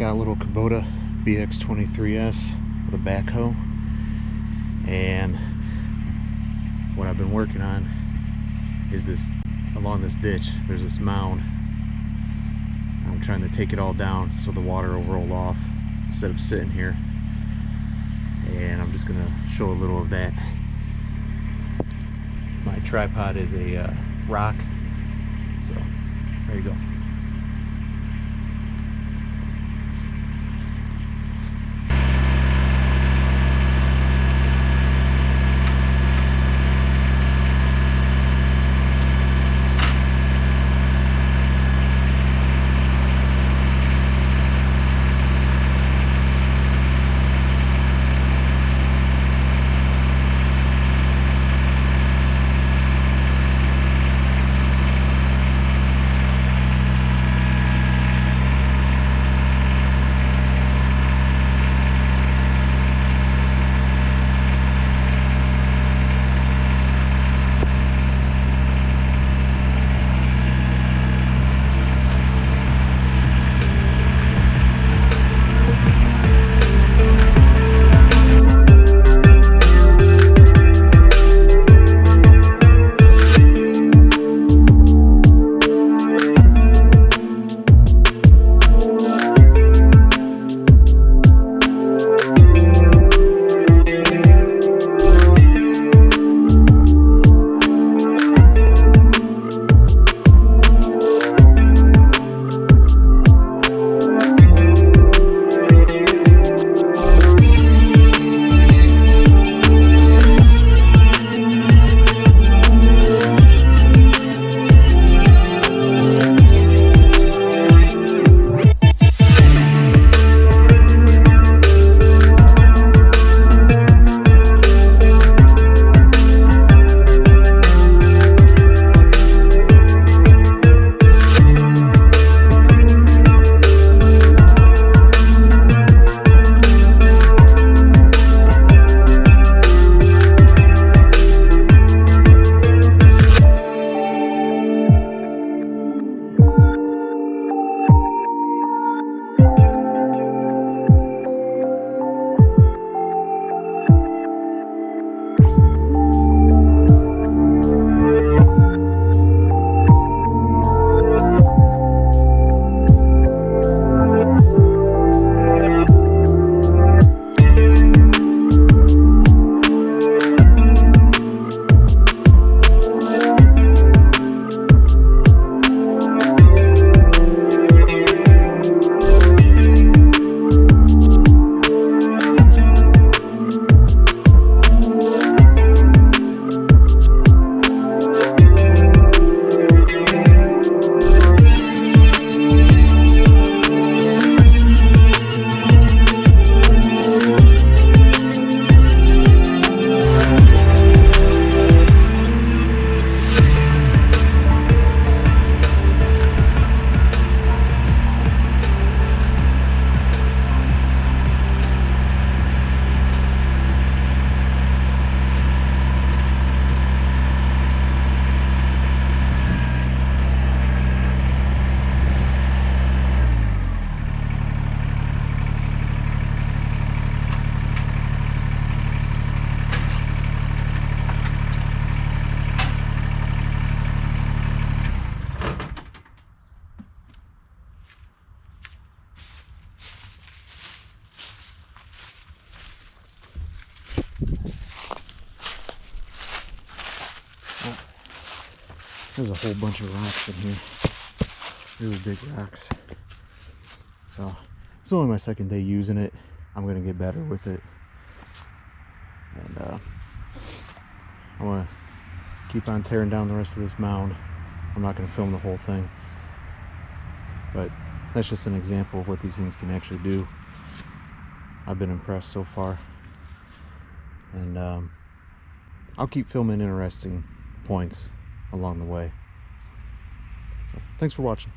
Got a little Kubota BX23S with a backhoe, and what I've been working on is this, along this ditch there's this mound. I'm trying to take it all down so the water will roll off instead of sitting here, and I'm just gonna show a little of that. My tripod is a rock, so there you go. There's a whole bunch of rocks in here, really big rocks. So it's only my second day using it. I'm gonna get better with it, and I want to keep on tearing down the rest of this mound. I'm not going to film the whole thing, but that's just an example of what these things can actually do. I've been impressed so far, and I'll keep filming interesting points along the way. So, thanks for watching.